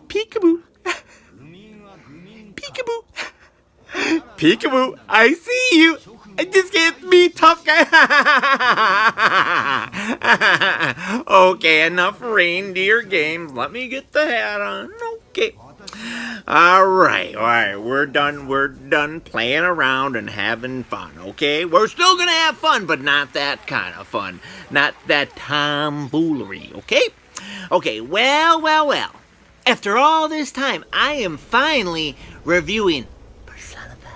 Peekaboo. Peekaboo. Peekaboo, I see you. Just get me, tough guy. Okay, enough reindeer games. Let me get the hat on. Okay. All right. We're done playing around and having fun, okay? We're still gonna have fun, but not that kind of fun. Not that tomfoolery, okay? Okay, well. After all this time, I am finally reviewing Persona 5.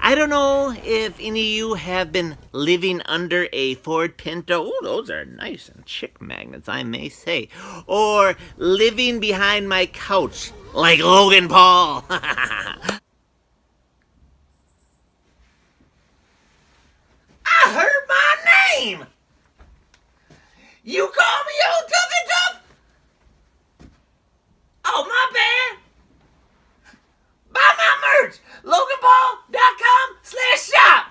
I don't know if any of you have been living under a Ford Pinto. Oh, those are nice and chick magnets, I may say. Or living behind my couch like Logan Paul. I heard my name! You call me old toughy tough? Oh, my bad. Buy my merch, LoganPaul.com/shop.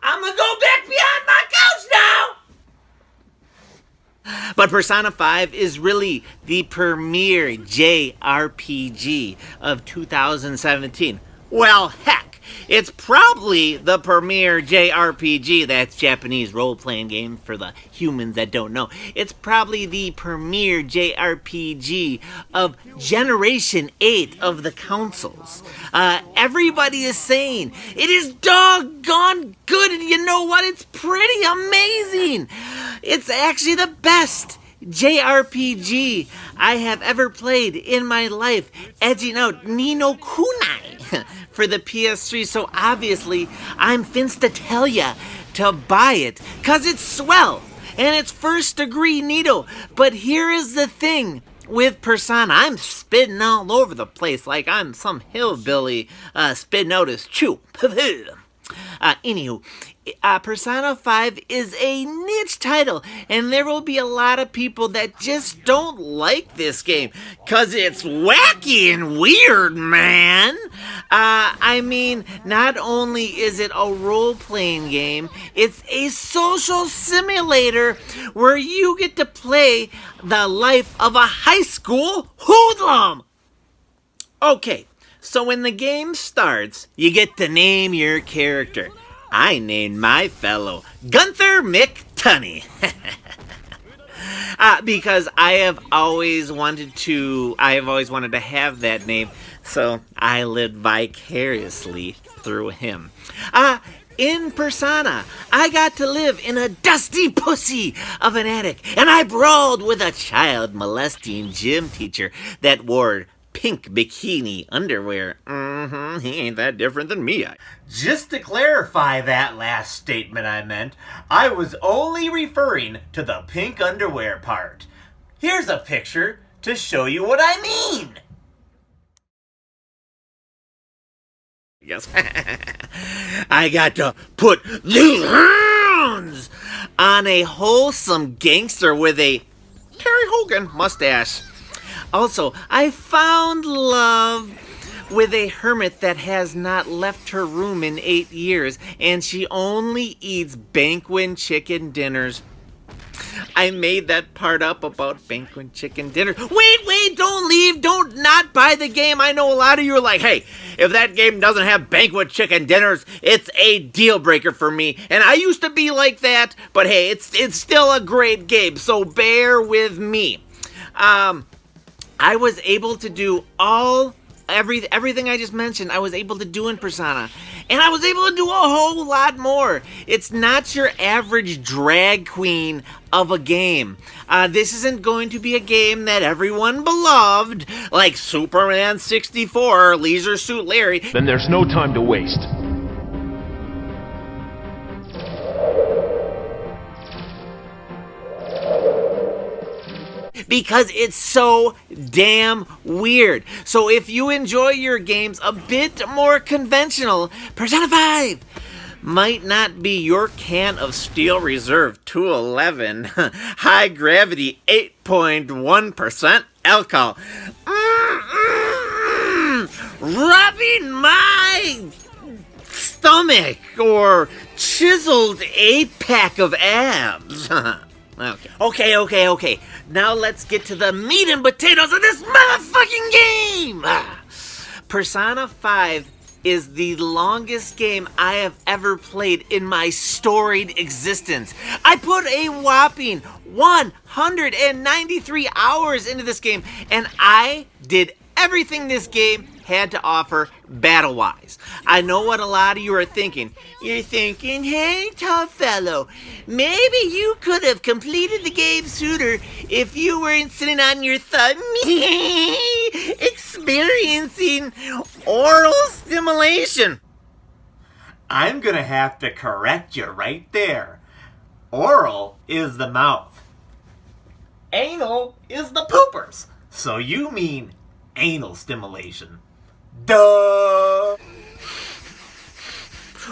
I'm gonna go back behind my couch now. But Persona 5 is really the premier JRPG of 2017. Well, heck, it's probably the premier JRPG, that's Japanese role-playing game for the humans that don't know. It's probably the premier JRPG of Generation 8 of the consoles. Everybody is saying it is doggone good, and you know what? It's pretty amazing. It's actually the best JRPG I have ever played in my life, edging out Ni no Kunai for the PS3. So obviously, I'm finsta tell ya to buy it, cause it's swell and it's first degree neato. But here is the thing with Persona. I'm spitting all over the place like I'm some hillbilly spitting out his chew. Anywho, Persona 5 is a niche title, and there will be a lot of people that just don't like this game, cause it's wacky and weird, man. I mean, not only is it a role-playing game, it's a social simulator where you get to play the life of a high school hoodlum. Okay, so when the game starts, you get to name your character. I named my fellow Gunther McTunney. Because I have always wanted to have that name, so I lived vicariously through him. In Persona, I got to live in a dusty pussy of an attic, and I brawled with a child molesting gym teacher that wore pink bikini underwear. He ain't that different than me. Just to clarify that last statement I meant, I was only referring to the pink underwear part. Here's a picture to show you what I mean. Yes. I got to put these hands on a wholesome gangster with a Terry Hogan mustache. Also, I found love with a hermit that has not left her room in 8 years, and she only eats banquet chicken dinners. I made that part up about banquet chicken dinner. Wait, don't leave, don't not buy the game. I know a lot of you are like, hey, if that game doesn't have banquet chicken dinners, it's a deal breaker for me. And I used to be like that, but hey, it's still a great game, so bear with me. I was able to do everything I just mentioned. I was able to do in Persona, and I was able to do a whole lot more. It's not your average drag queen of a game. This isn't going to be a game that everyone beloved, like Superman 64 or Leisure Suit Larry. Then there's no time to waste. Because it's so damn weird. So if you enjoy your games a bit more conventional, Persona 5 might not be your can of Steel Reserve 211 high gravity 8.1% alcohol. Rubbing my stomach or chiseled 8-pack of abs. Okay. Now let's get to the meat and potatoes of this motherfucking game! Persona 5 is the longest game I have ever played in my storied existence. I put a whopping 193 hours into this game, and I did everything this game had to offer battle-wise. I know what a lot of you are thinking. You're thinking, hey, tough fellow, maybe you could have completed the game sooner if you weren't sitting on your thumb experiencing oral stimulation. I'm gonna have to correct you right there. Oral is the mouth. Anal is the poopers. So you mean anal stimulation. Duh!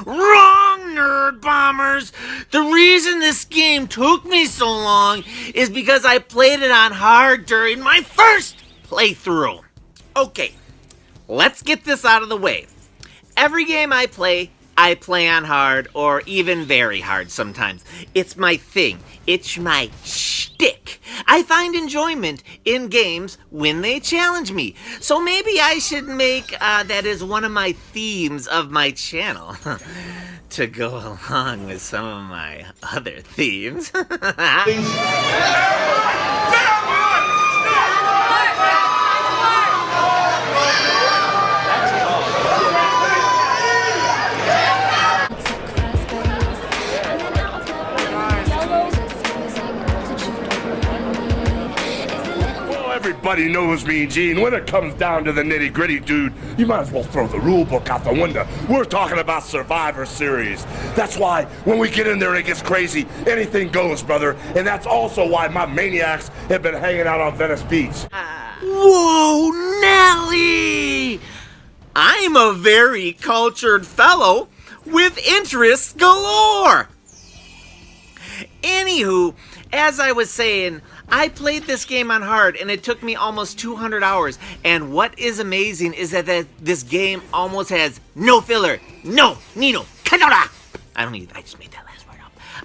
Wrong, nerd bombers! The reason this game took me so long is because I played it on hard during my first playthrough. Okay, let's get this out of the way. Every game I play on hard or even very hard sometimes. It's my thing. It's my shtick. I find enjoyment in games when they challenge me. So maybe I should make that as one of my themes of my channel. To go along with some of my other themes. Everybody knows me, Gene. When it comes down to the nitty-gritty, dude, you might as well throw the rule book out the window. We're talking about Survivor Series. That's why when we get in there and it gets crazy, anything goes, brother. And that's also why my maniacs have been hanging out on Venice Beach. Whoa, Nelly! I'm a very cultured fellow with interests galore. Anywho, as I was saying, I played this game on hard, and it took me almost 200 hours. And what is amazing is that this game almost has no filler. No, Nino, Kadora! I just made that last word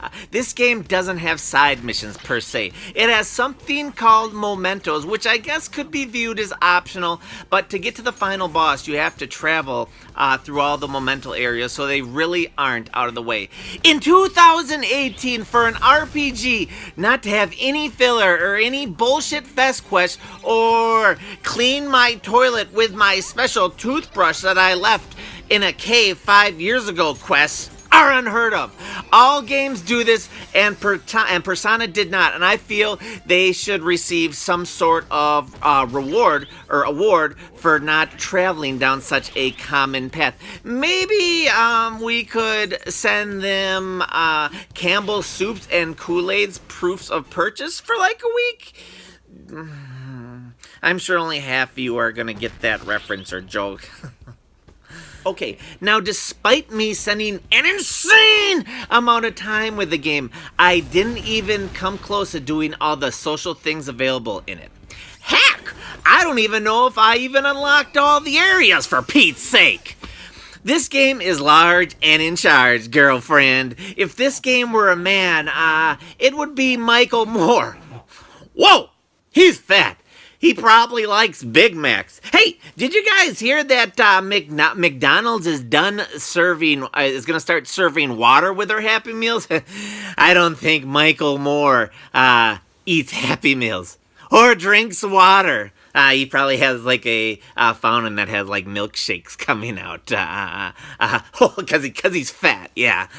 up. This game doesn't have side missions per se. It has something called mementos, which I guess could be viewed as optional, but to get to the final boss, you have to travel through all the memento areas, so they really aren't out of the way. In 2018, for an RPG not to have any filler or any bullshit fest quest or clean my toilet with my special toothbrush that I left in a cave 5 years ago quests are unheard of. All games do this, and Persona did not, and I feel they should receive some sort of reward or award for not traveling down such a common path. Maybe we could send them Campbell's soups and Kool-Aid's proofs of purchase for like a week. I'm sure only half of you are gonna get that reference or joke. Okay, now despite me spending an insane amount of time with the game, I didn't even come close to doing all the social things available in it. Heck, I don't even know if I even unlocked all the areas, for Pete's sake. This game is large and in charge, girlfriend. If this game were a man, it would be Michael Moore. Whoa, he's fat. He probably likes Big Macs. Hey, did you guys hear that McDonald's is done serving, is going to start serving water with their Happy Meals? I don't think Michael Moore eats Happy Meals or drinks water. He probably has like a fountain that has like milkshakes coming out. Because he's fat, yeah.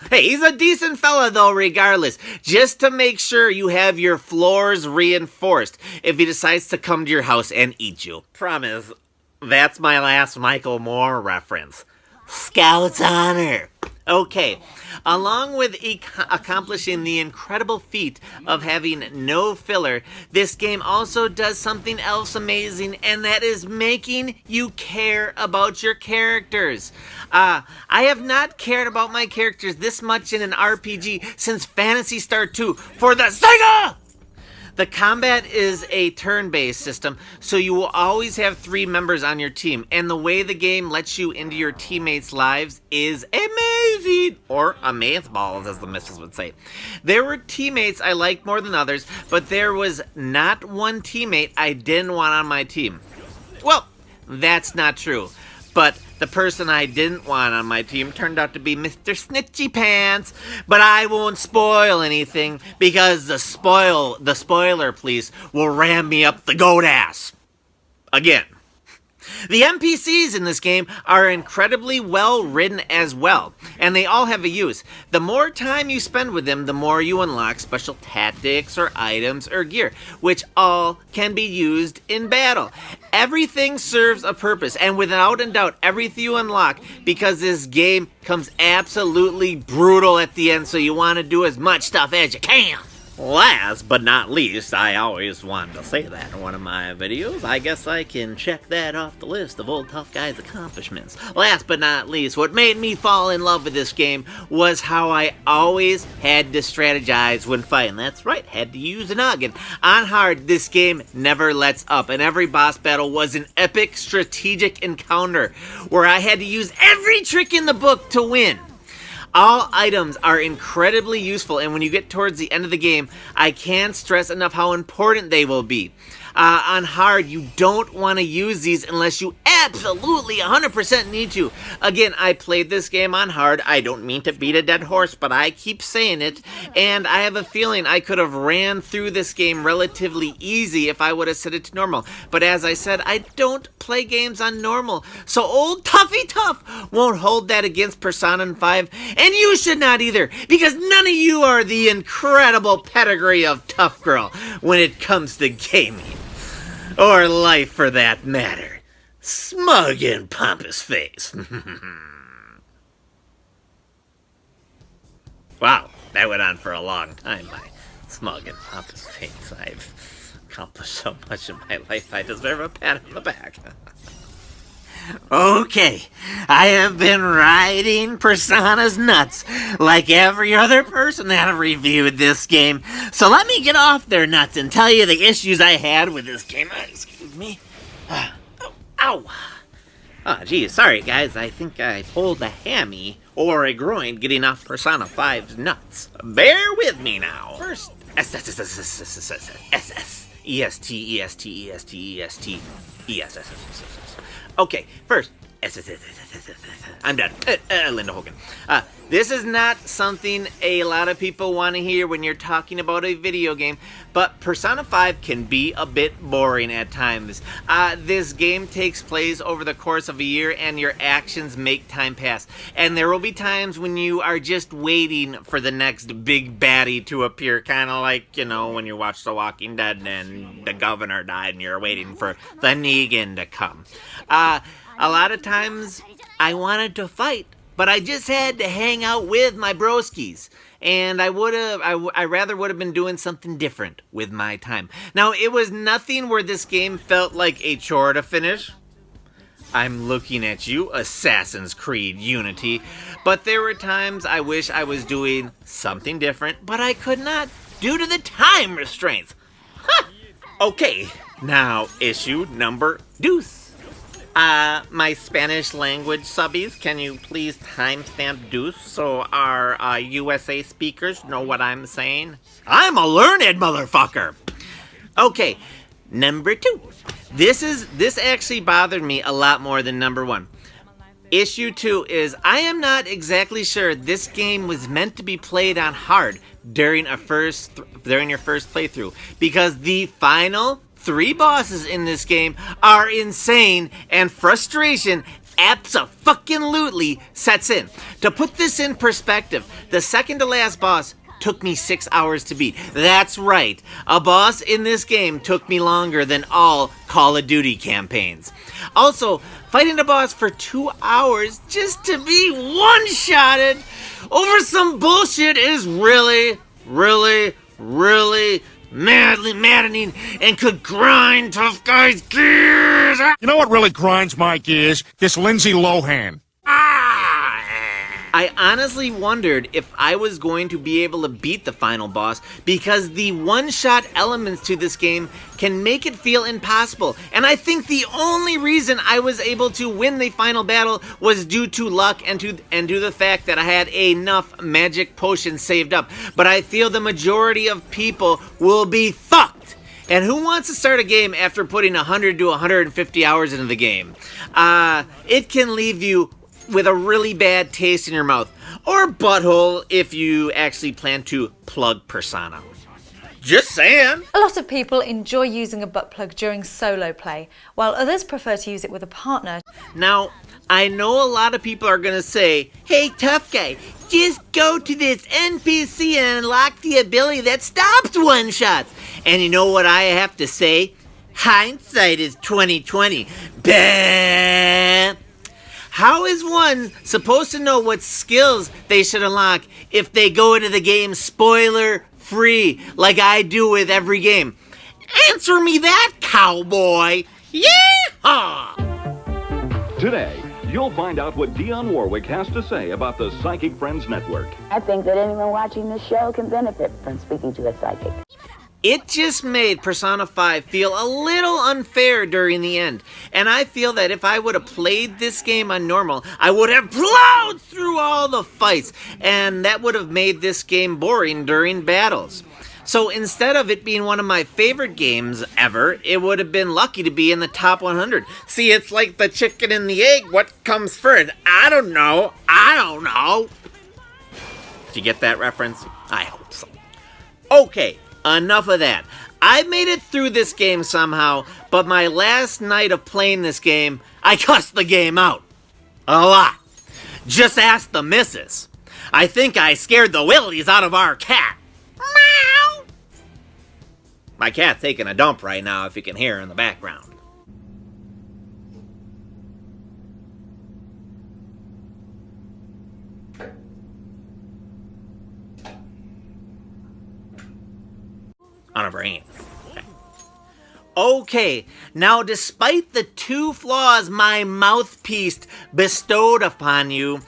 Hey, he's a decent fella though, regardless. Just to make sure you have your floors reinforced if he decides to come to your house and eat you. Promise, that's my last Michael Moore reference. Scout's honor. Okay, along with accomplishing the incredible feat of having no filler, this game also does something else amazing, and that is making you care about your characters. I have not cared about my characters this much in an RPG since Phantasy Star 2 for the Sega! The combat is a turn-based system, so you will always have 3 members on your team, and the way the game lets you into your teammates' lives is amazing, or amazeballs, as the missiles would say. There were teammates I liked more than others, but there was not one teammate I didn't want on my team. Well, that's not true, but the person I didn't want on my team turned out to be Mr. Snitchy Pants, but I won't spoil anything because the spoiler police will ram me up the goat ass. Again. The NPCs in this game are incredibly well written as well, and they all have a use. The more time you spend with them, the more you unlock special tactics or items or gear, which all can be used in battle. Everything serves a purpose, and without a doubt, everything you unlock, because this game comes absolutely brutal at the end, so you want to do as much stuff as you can. Last but not least, I always wanted to say that in one of my videos. I guess I can check that off the list of Old Tough Guy's accomplishments. Last but not least, what made me fall in love with this game was how I always had to strategize when fighting. That's right, had to use a noggin. On hard, this game never lets up, and every boss battle was an epic strategic encounter where I had to use every trick in the book to win. All items are incredibly useful, and when you get towards the end of the game, I can't stress enough how important they will be. On hard, you don't want to use these unless you absolutely 100% need to. Again, I played this game on hard. I don't mean to beat a dead horse, but I keep saying it, and I have a feeling I could have ran through this game relatively easy if I would have set it to normal. But as I said, I don't play games on normal, so old Toughy Tough won't hold that against Persona 5, and you should not either, because none of you are the incredible pedigree of Tough Girl when it comes to gaming. Or life, for that matter. Smug and pompous face. Wow, that went on for a long time, my smug and pompous face. I've accomplished so much in my life, I deserve a pat on the back. Okay, I have been riding Persona's nuts like every other person that reviewed this game. So let me get off their nuts and tell you the issues I had with this game. Excuse me. Ow. Oh, geez, sorry guys. I think I pulled a hammy or a groin getting off Persona 5's nuts. Bear with me now. First, Okay, first, I'm done. Linda Hogan. This is not something a lot of people want to hear when you're talking about a video game, but Persona 5 can be a bit boring at times. This game takes place over the course of a year, and your actions make time pass. And there will be times when you are just waiting for the next big baddie to appear, kind of like, you know, when you watch The Walking Dead and the governor died and you're waiting for the Negan to come. A lot of times I wanted to fight, but I just had to hang out with my broskies. And I rather would have been doing something different with my time. Now, it was nothing where this game felt like a chore to finish. I'm looking at you, Assassin's Creed Unity. But there were times I wish I was doing something different, but I could not due to the time restraints. Huh. Okay, now issue number deuce. My Spanish language subbies, can you please timestamp deuce so our USA speakers know what I'm saying? I'm a learned motherfucker! Okay, number 2. This actually bothered me a lot more than number 1. Issue 2 is I am not exactly sure this game was meant to be played on hard during your first playthrough, because the final 3 bosses in this game are insane, and frustration abso-fucking-lutely sets in. To put this in perspective, the second to last boss took me 6 hours to beat. That's right, a boss in this game took me longer than all Call of Duty campaigns. Also, fighting a boss for 2 hours just to be one-shotted over some bullshit is really, really, really madly maddening and could grind Tough Guy's gears. You know what really grinds my gears? This Lindsay Lohan. I honestly wondered if I was going to be able to beat the final boss because the one-shot elements to this game can make it feel impossible. And I think the only reason I was able to win the final battle was due to luck and due to the fact that I had enough magic potions saved up. But I feel the majority of people will be fucked. And who wants to start a game after putting 100 to 150 hours into the game? It can leave you with a really bad taste in your mouth, or butthole if you actually plan to plug Persona. Just saying. A lot of people enjoy using a butt plug during solo play, while others prefer to use it with a partner. Now, I know a lot of people are gonna say, hey tough guy, just go to this NPC and unlock the ability that stops one-shots. And you know what I have to say? Hindsight is 20/20. Bah! How is one supposed to know what skills they should unlock if they go into the game spoiler-free, like I do with every game? Answer me that, cowboy! Yeehaw! Today, you'll find out what Dionne Warwick has to say about the Psychic Friends Network. I think that anyone watching this show can benefit from speaking to a psychic. It just made Persona 5 feel a little unfair during the end. And I feel that if I would have played this game on normal, I would have plowed through all the fights. And that would have made this game boring during battles. So instead of it being one of my favorite games ever, it would have been lucky to be in the top 100. See, it's like the chicken and the egg. What comes first? I don't know. Did you get that reference? I hope so. Okay. Enough of that. I made it through this game somehow, but my last night of playing this game, I cussed the game out. A lot. Just ask the missus. I think I scared the willies out of our cat. Meow. My cat's taking a dump right now, if you can hear in the background. On her brain. Okay, now despite the 2 flaws my mouthpiece bestowed upon you,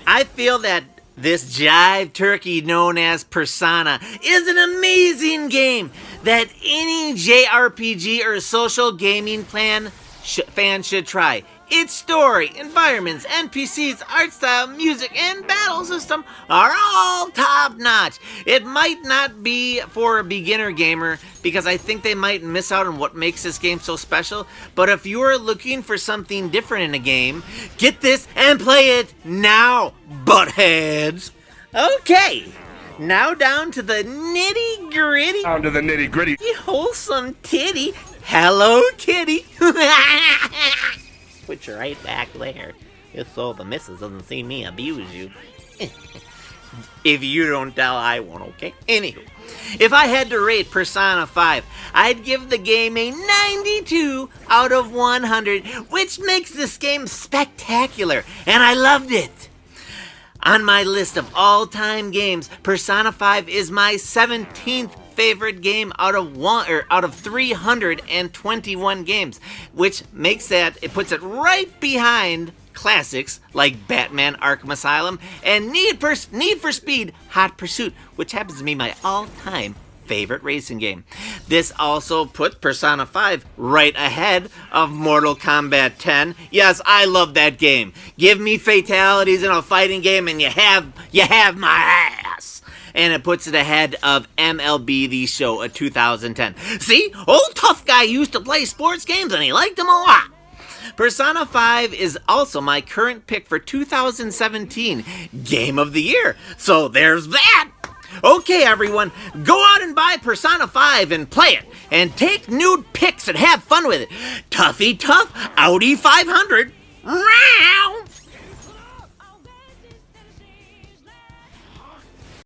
I feel that this jive turkey known as Persona is an amazing game that any JRPG or social gaming fan should try. Its story, environments, NPCs, art style, music, and battle system are all top-notch. It might not be for a beginner gamer because I think they might miss out on what makes this game so special, but if you're looking for something different in a game, get this and play it now, buttheads! Okay, now down to the nitty-gritty. Down to the nitty-gritty. Wholesome titty. Hello, kitty. Put you right back there, just so the missus doesn't see me abuse you. If you don't tell, I won't, okay? Anywho, if I had to rate Persona 5, I'd give the game a 92 out of 100, which makes this game spectacular, and I loved it. On my list of all-time games, Persona 5 is my 17th favorite game out of 321 games, which makes it puts it right behind classics like Batman Arkham Asylum and Need for Speed Hot Pursuit, which happens to be my all-time favorite racing game. This also puts Persona 5 right ahead of Mortal Kombat 10. Yes, I love that game. Give me fatalities in a fighting game and you have my ass. And it puts it ahead of MLB The Show of 2010. See? Old tough guy used to play sports games and he liked them a lot. Persona 5 is also my current pick for 2017 Game of the Year. So there's that. Okay, everyone, go out and buy Persona 5 and play it. And take nude pics and have fun with it. Toughy tough, Audi 500. Meow.